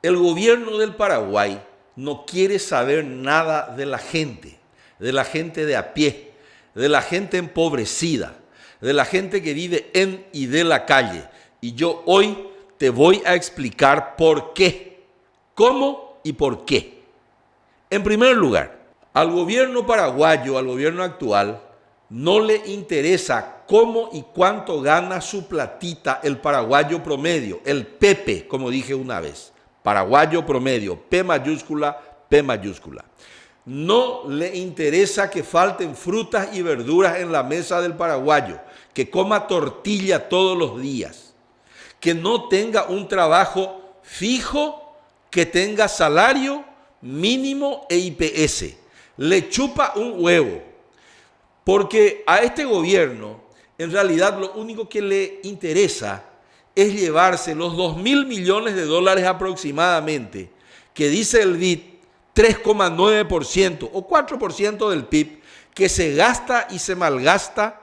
El gobierno del Paraguay no quiere saber nada de la gente de a pie, de la gente empobrecida, de la gente que vive en y de la calle. Y yo hoy te voy a explicar por qué, cómo y por qué. En primer lugar, al gobierno paraguayo, al gobierno actual, no le interesa cómo y cuánto gana su platita el paraguayo promedio, el Pepe, como dije una vez. Paraguayo promedio, P mayúscula, P mayúscula. No le interesa que falten frutas y verduras en la mesa del paraguayo, que coma tortilla todos los días, que no tenga un trabajo fijo, que tenga salario mínimo e IPS. Le chupa un huevo, porque a este gobierno en realidad lo único que le interesa es llevarse los 2.000 millones de dólares aproximadamente, que dice el BID, 3,9% o 4% del PIB, que se gasta y se malgasta,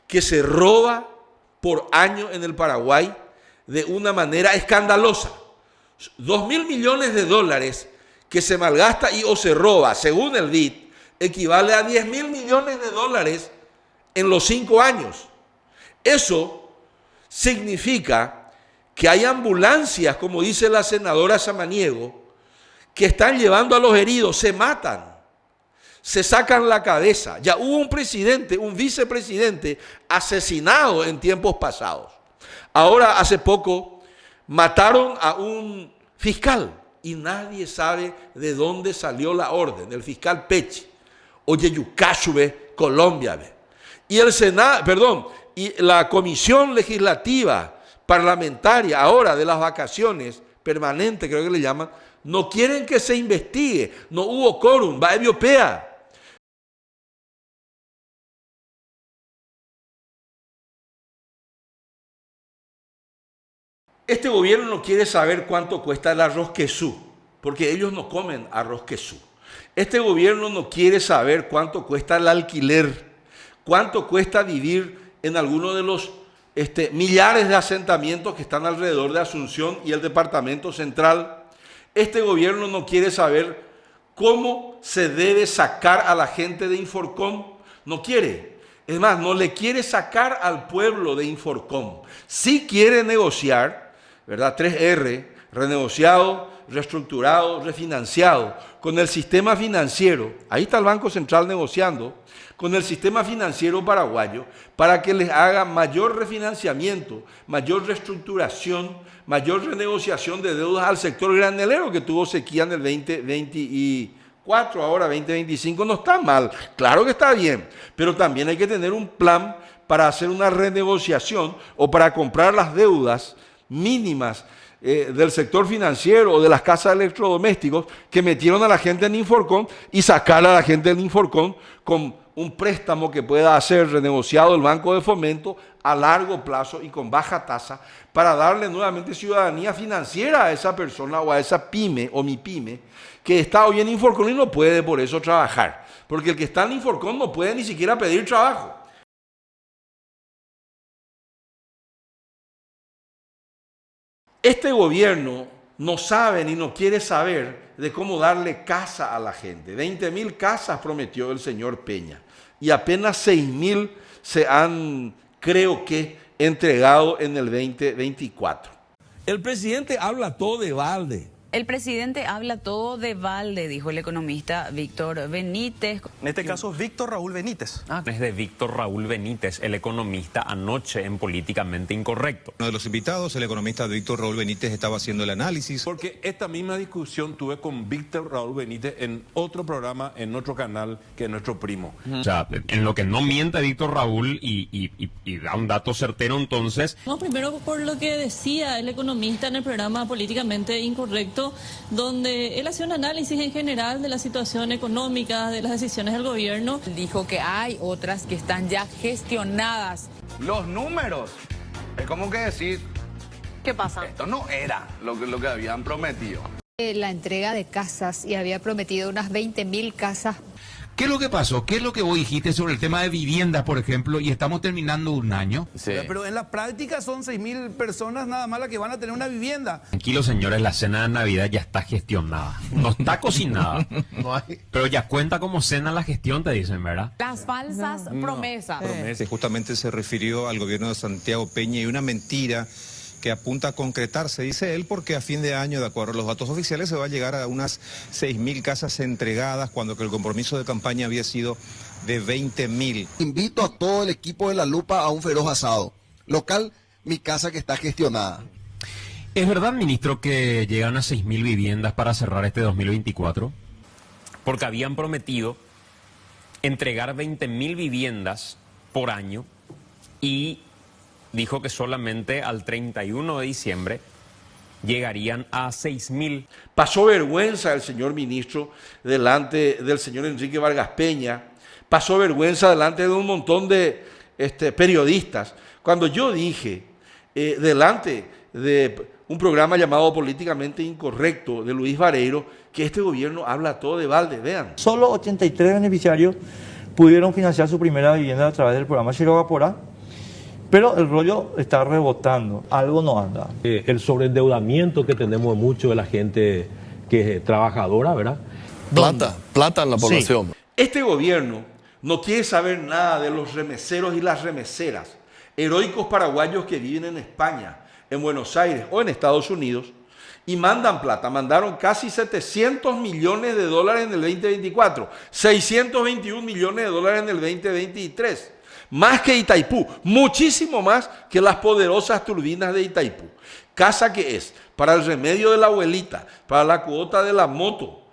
que se roba por año en el Paraguay de una manera escandalosa. 2.000 millones de dólares que se malgasta y o se roba, según el BID, equivale a 10.000 millones de dólares en los 5 años. Eso significa que hay ambulancias, como dice la senadora Samaniego, que están llevando a los heridos, se matan, se sacan la cabeza. Ya hubo un presidente, un vicepresidente asesinado en tiempos pasados. Ahora, hace poco, mataron a un fiscal y nadie sabe de dónde salió la orden, el fiscal Pechi, oye, Yucachube, Colombia. Y el Senado, y la Comisión Legislativa Parlamentaria, ahora de las vacaciones permanentes, creo que le llaman, no quieren que se investigue, no hubo quórum, va a Europea. Este gobierno no quiere saber cuánto cuesta el arroz quesú, porque ellos no comen arroz quesú. Este gobierno no quiere saber cuánto cuesta el alquiler, cuánto cuesta vivir en alguno de los millares de asentamientos que están alrededor de Asunción y el departamento central. Este gobierno no quiere saber cómo se debe sacar a la gente de Inforcom. No quiere. Es más, no le quiere sacar al pueblo de Inforcom. Sí quiere negociar, ¿verdad? 3R, renegociado, reestructurado, refinanciado, con el sistema financiero. Ahí está el Banco Central negociando con el sistema financiero paraguayo para que les haga mayor refinanciamiento, mayor reestructuración, mayor renegociación de deudas al sector granelero que tuvo sequía en el 2024, ahora 2025. No está mal, claro que está bien, pero también hay que tener un plan para hacer una renegociación o para comprar las deudas mínimas del sector financiero o de las casas de electrodomésticos que metieron a la gente en Inforcom y sacar a la gente del Inforcom con un préstamo que pueda ser renegociado el Banco de Fomento a largo plazo y con baja tasa para darle nuevamente ciudadanía financiera a esa persona o a esa pyme o mi pyme que está hoy en Inforcom y no puede por eso trabajar. Porque el que está en Inforcom no puede ni siquiera pedir trabajo. Este gobierno no sabe ni no quiere saber de cómo darle casa a la gente. 20.000 casas prometió el señor Peña y apenas 6.000 se han, creo que, entregado en el 2024. El presidente habla todo de balde. El presidente habla todo de balde, dijo el economista Víctor Benítez. En este caso, Víctor Raúl Benítez. Es de Víctor Raúl Benítez, el economista, anoche en Políticamente Incorrecto. Uno de los invitados, el economista Víctor Raúl Benítez, estaba haciendo el análisis. Porque esta misma discusión tuve con Víctor Raúl Benítez en otro programa, en otro canal, que es nuestro primo. O sea, en lo que no miente Víctor Raúl y da un dato certero entonces. No, primero por lo que decía el economista en el programa Políticamente Incorrecto, donde él hacía un análisis en general de la situación económica, de las decisiones del gobierno. Dijo que hay otras que están ya gestionadas. Los números, es como que decir, ¿qué pasa? Esto no era lo que habían prometido. La entrega de casas y había prometido unas 20.000 casas. ¿Qué es lo que pasó? ¿Qué es lo que vos dijiste sobre el tema de viviendas, por ejemplo, y estamos terminando un año? Sí. Pero en la práctica son 6.000 personas nada más las que van a tener una vivienda. Tranquilos, señores, la cena de Navidad ya está gestionada. No está cocinada. Pero ya cuenta como cena la gestión, te dicen, ¿verdad? Las falsas promesas. Justamente se refirió al gobierno de Santiago Peña y una mentira que apunta a concretarse, dice él, porque a fin de año, de acuerdo a los datos oficiales, se va a llegar a unas 6.000 casas entregadas, cuando que el compromiso de campaña había sido de 20.000. Invito a todo el equipo de La Lupa a un feroz asado. Local, mi casa que está gestionada. ¿Es verdad, ministro, que llegan a 6.000 viviendas para cerrar este 2024? Porque habían prometido entregar 20.000 viviendas por año y dijo que solamente al 31 de diciembre llegarían a 6.000. Pasó vergüenza el señor ministro delante del señor Enrique Vargas Peña, pasó vergüenza delante de un montón de periodistas. Cuando yo dije delante de un programa llamado Políticamente Incorrecto de Luis Vareiro que este gobierno habla todo de balde, vean. Solo 83 beneficiarios pudieron financiar su primera vivienda a través del programa Xerogaporá. Pero el rollo está rebotando, algo no anda. El sobreendeudamiento que tenemos de mucho de la gente que es trabajadora, ¿verdad? Plata en la población. Sí. Este gobierno no quiere saber nada de los remeseros y las remeseras, heroicos paraguayos que viven en España, en Buenos Aires o en Estados Unidos, y mandan plata. Mandaron casi 700 millones de dólares en el 2024, 621 millones de dólares en el 2023. Más que Itaipú, muchísimo más que las poderosas turbinas de Itaipú. Casa que es para el remedio de la abuelita, para la cuota de la moto,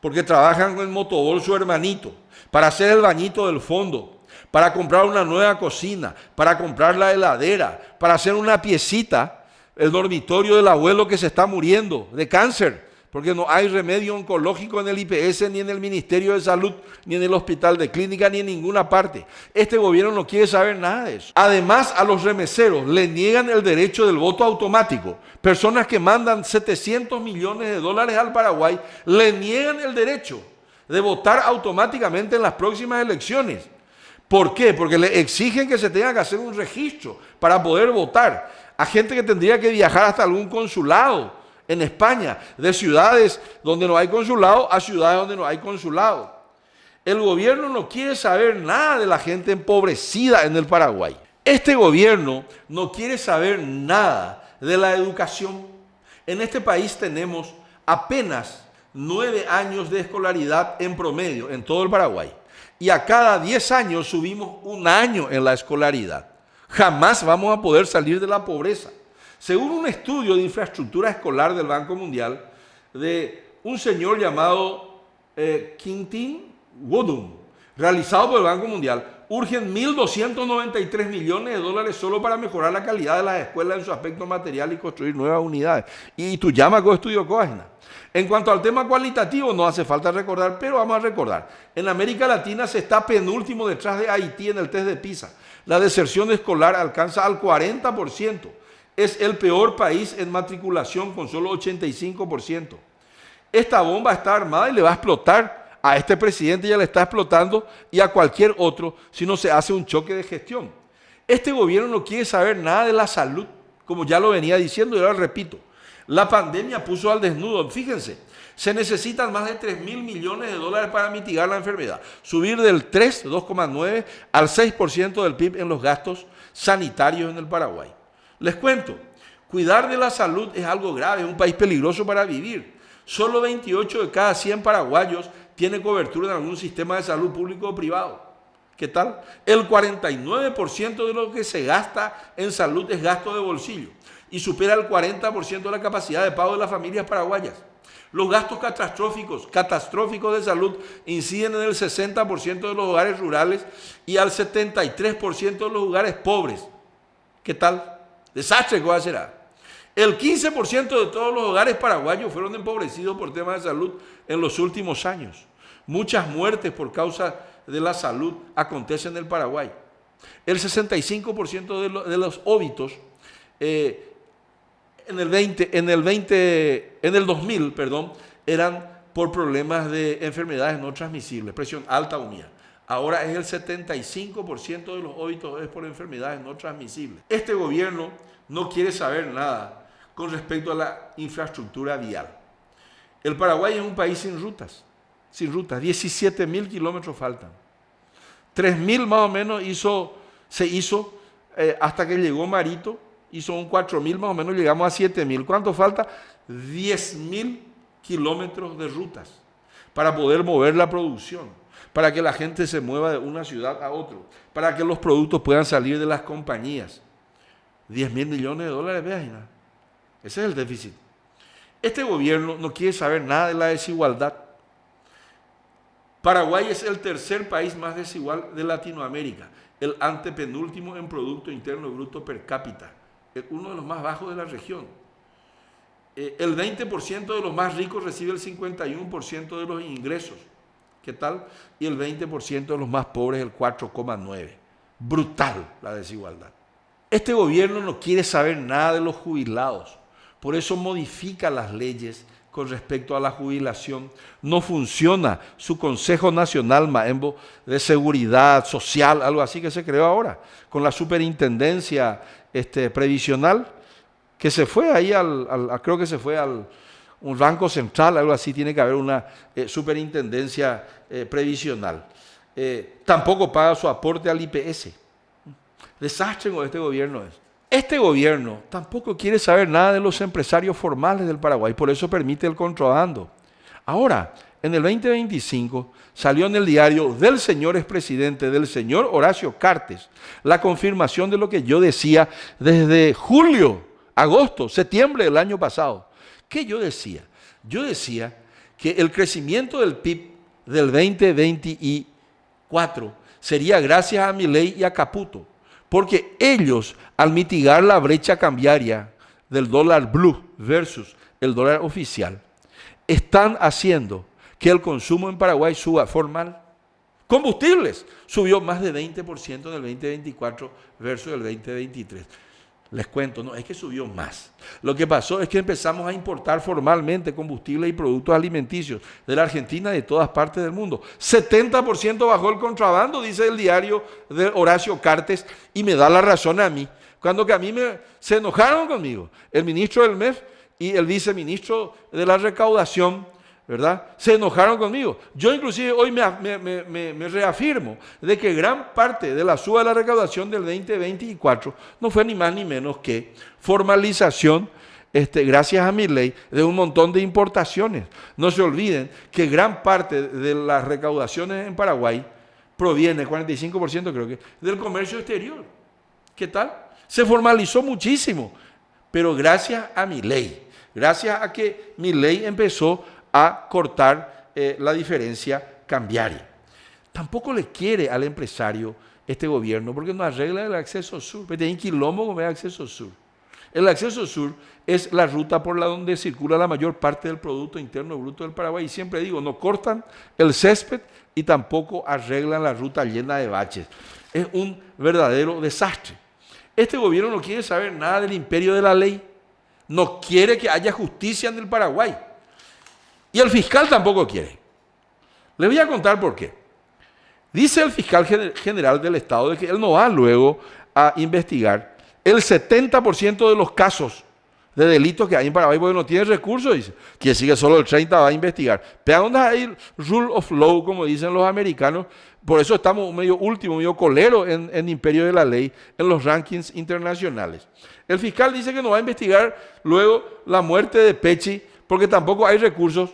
porque trabajan con el motobolso hermanito, para hacer el bañito del fondo, para comprar una nueva cocina, para comprar la heladera, para hacer una piecita, el dormitorio del abuelo que se está muriendo de cáncer, porque no hay remedio oncológico en el IPS, ni en el Ministerio de Salud, ni en el Hospital de Clínica, ni en ninguna parte. Este gobierno no quiere saber nada de eso. Además, a los remeseros le niegan el derecho del voto automático. Personas que mandan 700 millones de dólares al Paraguay, le niegan el derecho de votar automáticamente en las próximas elecciones. ¿Por qué? Porque le exigen que se tenga que hacer un registro para poder votar a gente que tendría que viajar hasta algún consulado en España, de ciudades donde no hay consulado a ciudades donde no hay consulado. El gobierno no quiere saber nada de la gente empobrecida en el Paraguay. Este gobierno no quiere saber nada de la educación. En este país tenemos apenas 9 años de escolaridad en promedio en todo el Paraguay. Y a cada 10 años subimos un año en la escolaridad. Jamás vamos a poder salir de la pobreza. Según un estudio de infraestructura escolar del Banco Mundial, de un señor llamado Quintin Wodum, realizado por el Banco Mundial, urgen 1.293 millones de dólares solo para mejorar la calidad de las escuelas en su aspecto material y construir nuevas unidades. Y tu llama con estudio Coagna. En cuanto al tema cualitativo, no hace falta recordar, pero vamos a recordar. En América Latina se está penúltimo detrás de Haití en el test de PISA. La deserción escolar alcanza al 40%. Es el peor país en matriculación con solo 85%. Esta bomba está armada y le va a explotar a este presidente, ya le está explotando, y a cualquier otro si no se hace un choque de gestión. Este gobierno no quiere saber nada de la salud, como ya lo venía diciendo y ahora repito. La pandemia puso al desnudo, fíjense, se necesitan más de 3.000 millones de dólares para mitigar la enfermedad. Subir del 2,9 al 6% del PIB en los gastos sanitarios en el Paraguay. Les cuento, cuidar de la salud es algo grave, es un país peligroso para vivir. Solo 28 de cada 100 paraguayos tiene cobertura en algún sistema de salud público o privado. ¿Qué tal? El 49% de lo que se gasta en salud es gasto de bolsillo y supera el 40% de la capacidad de pago de las familias paraguayas. Los gastos catastróficos de salud inciden en el 60% de los hogares rurales y al 73% de los hogares pobres. ¿Qué tal? Desastre, ¿cuál será? El 15% de todos los hogares paraguayos fueron empobrecidos por temas de salud en los últimos años. Muchas muertes por causa de la salud acontecen en el Paraguay. El 65% de los óbitos en el 2000, eran por problemas de enfermedades no transmisibles, presión alta unida. Ahora es el 75% de los óbitos es por enfermedades no transmisibles. Este gobierno no quiere saber nada con respecto a la infraestructura vial. El Paraguay es un país sin rutas, 17.000 kilómetros faltan. 3.000 más o menos se hizo hasta que llegó Marito, hizo un 4.000 más o menos, llegamos a 7.000. ¿Cuánto falta? 10.000 kilómetros de rutas para poder mover la producción, para que la gente se mueva de una ciudad a otra, para que los productos puedan salir de las compañías. 10.000 millones de dólares, vean, ese es el déficit. Este gobierno no quiere saber nada de la desigualdad. Paraguay es el tercer país más desigual de Latinoamérica, el antepenúltimo en Producto Interno Bruto per cápita, uno de los más bajos de la región. El 20% de los más ricos recibe el 51% de los ingresos. ¿Qué tal? Y el 20% de los más pobres el 4,9%. Brutal la desigualdad. Este gobierno no quiere saber nada de los jubilados. Por eso modifica las leyes con respecto a la jubilación. No funciona su Consejo Nacional Maembo de Seguridad Social, algo así que se creó ahora, con la superintendencia previsional, que se fue ahí creo que se fue al un banco central, algo así, tiene que haber una superintendencia previsional. Tampoco paga su aporte al IPS. Desastre con este gobierno es. Este gobierno tampoco quiere saber nada de los empresarios formales del Paraguay, por eso permite el contrabando. Ahora, en el 2025, salió en el diario del señor expresidente, del señor Horacio Cartes, la confirmación de lo que yo decía desde julio, agosto, septiembre del año pasado. ¿Qué yo decía? Yo decía que el crecimiento del PIB del 2024 sería gracias a Milei y a Caputo, porque ellos, al mitigar la brecha cambiaria del dólar blue versus el dólar oficial, están haciendo que el consumo en Paraguay suba formal. Combustibles subió más de 20% en el 2024 versus el 2023. Les cuento, no es que subió más. Lo que pasó es que empezamos a importar formalmente combustibles y productos alimenticios de la Argentina y de todas partes del mundo. 70% bajó el contrabando, dice el diario de Horacio Cartes, y me da la razón a mí. Cuando que a mí se enojaron conmigo, el ministro del MEF y el viceministro de la recaudación, ¿verdad? Se enojaron conmigo. Yo inclusive hoy me reafirmo de que gran parte de la suba de la recaudación del 2024 no fue ni más ni menos que formalización, gracias a Milei, de un montón de importaciones. No se olviden que gran parte de las recaudaciones en Paraguay proviene, 45% creo que, del comercio exterior. ¿Qué tal? Se formalizó muchísimo, pero gracias a Milei, gracias a que Milei empezó a cortar la diferencia cambiaria. Tampoco le quiere al empresario este gobierno porque no arregla el acceso sur. Tiene quilombo con el acceso sur. El acceso sur es la ruta por la donde circula la mayor parte del Producto Interno Bruto del Paraguay. Y siempre digo, no cortan el césped y tampoco arreglan la ruta llena de baches. Es un verdadero desastre. Este gobierno no quiere saber nada del imperio de la ley. No quiere que haya justicia en el Paraguay. Y el fiscal tampoco quiere. Les voy a contar por qué. Dice el fiscal general del Estado de que él no va luego a investigar el 70% de los casos de delitos que hay en Paraguay porque no tiene recursos, dice. Quiere decir que solo el 30% va a investigar. Pero ¿dónde hay rule of law, como dicen los americanos? Por eso estamos medio último, medio colero en imperio de la ley, en los rankings internacionales. El fiscal dice que no va a investigar luego la muerte de Pechi porque tampoco hay recursos.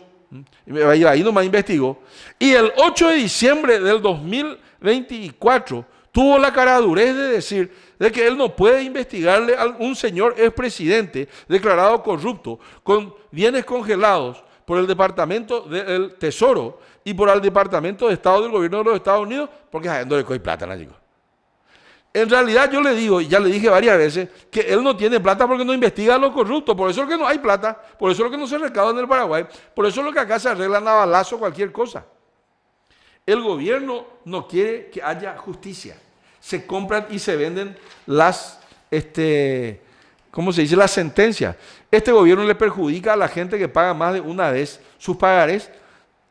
Ahí nomás investigó. Y el 8 de diciembre del 2024 tuvo la caradurez de decir de que él no puede investigarle a un señor expresidente declarado corrupto con bienes congelados por el Departamento del Tesoro y por el Departamento de Estado del Gobierno de los Estados Unidos, porque no le coge plata, chicos. En realidad yo le digo, y ya le dije varias veces, que él no tiene plata porque no investiga a los corruptos, por eso es que no hay plata, por eso es que no se recauda en el Paraguay, por eso es lo que acá se arreglan a balazo cualquier cosa. El gobierno no quiere que haya justicia. Se compran y se venden las, ¿cómo se dice? Las sentencias. Este gobierno le perjudica a la gente que paga más de una vez sus pagarés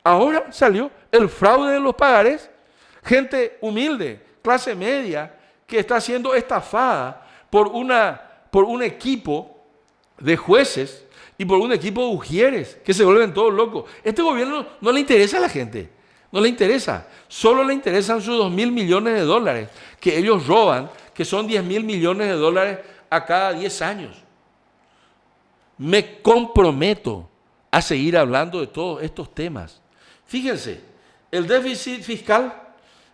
Ahora salió el fraude de los pagarés, gente humilde, clase media, que está siendo estafada por un equipo de jueces y por un equipo de ujieres que se vuelven todos locos. Este gobierno no le interesa a la gente, no le interesa. Solo le interesan sus 2.000 millones de dólares que ellos roban, que son 10.000 millones de dólares a cada 10 años. Me comprometo a seguir hablando de todos estos temas. Fíjense, el déficit fiscal,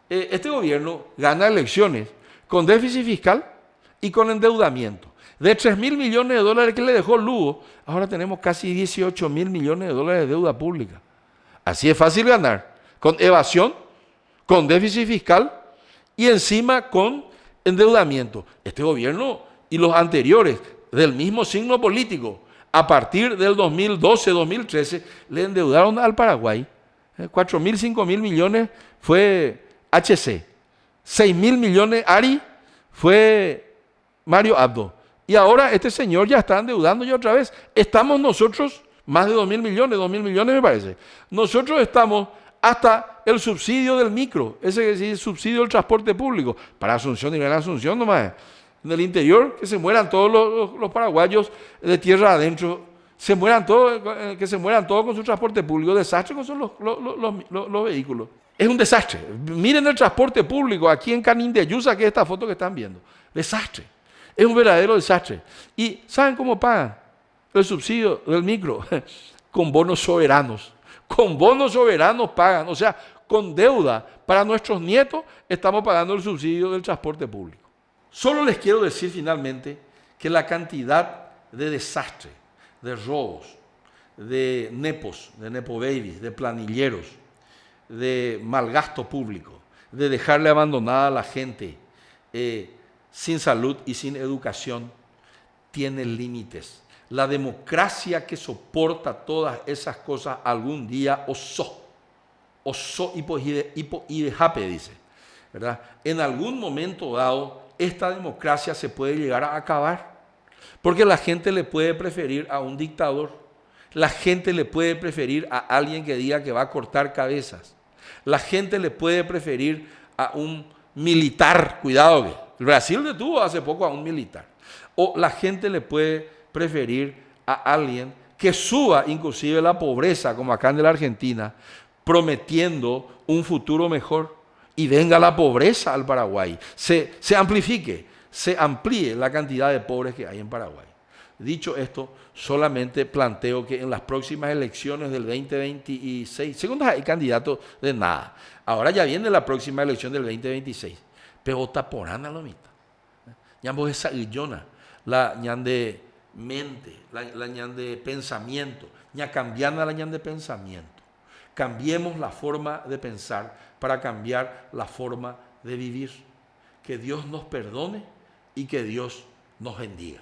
este gobierno gana elecciones con déficit fiscal y con endeudamiento. De 3.000 millones de dólares que le dejó Lugo, ahora tenemos casi 18.000 millones de dólares de deuda pública. Así es fácil ganar, con evasión, con déficit fiscal y encima con endeudamiento. Este gobierno y los anteriores del mismo signo político, a partir del 2012-2013, le endeudaron al Paraguay. 4.000, 5.000 millones fue HC. 6.000 millones Ari fue Mario Abdo. Y ahora este señor ya está endeudando ya otra vez. Estamos nosotros, más de 2.000 millones me parece. Nosotros estamos hasta el subsidio del micro, ese que sí, subsidio del transporte público, para Asunción y Gran Asunción nomás. En el interior, que se mueran todos los paraguayos de tierra adentro, que se mueran todos con su transporte público. Desastre con los vehículos. Es un desastre. Miren el transporte público aquí en Canindeyusa, que es esta foto que están viendo. Desastre. Es un verdadero desastre. ¿Y saben cómo pagan el subsidio del micro? Con bonos soberanos. Con bonos soberanos pagan. O sea, con deuda para nuestros nietos estamos pagando el subsidio del transporte público. Solo les quiero decir finalmente que la cantidad de desastre, de robos, de nepos, de nepo babies, de planilleros, de malgasto público, de dejarle abandonada a la gente sin salud y sin educación, tiene límites. La democracia que soporta todas esas cosas algún día osó y dejape, dice, ¿verdad? En algún momento dado, esta democracia se puede llegar a acabar, porque la gente le puede preferir a un dictador, la gente le puede preferir a alguien que diga que va a cortar cabezas, la gente le puede preferir a un militar, cuidado que el Brasil detuvo hace poco a un militar, o la gente le puede preferir a alguien que suba inclusive la pobreza, como acá en la Argentina, prometiendo un futuro mejor. Y venga la pobreza al Paraguay, se amplíe la cantidad de pobres que hay en Paraguay. Dicho esto, solamente planteo que en las próximas elecciones del 2026, segundo hay candidato de nada, ahora ya viene la próxima elección del 2026, pero taporana lo mitad. Ñambo esa illona, la ñan de mente, la ñan de pensamiento, ña cambiando la ñan de pensamiento. Cambiemos la forma de pensar para cambiar la forma de vivir. Que Dios nos perdone y que Dios nos bendiga.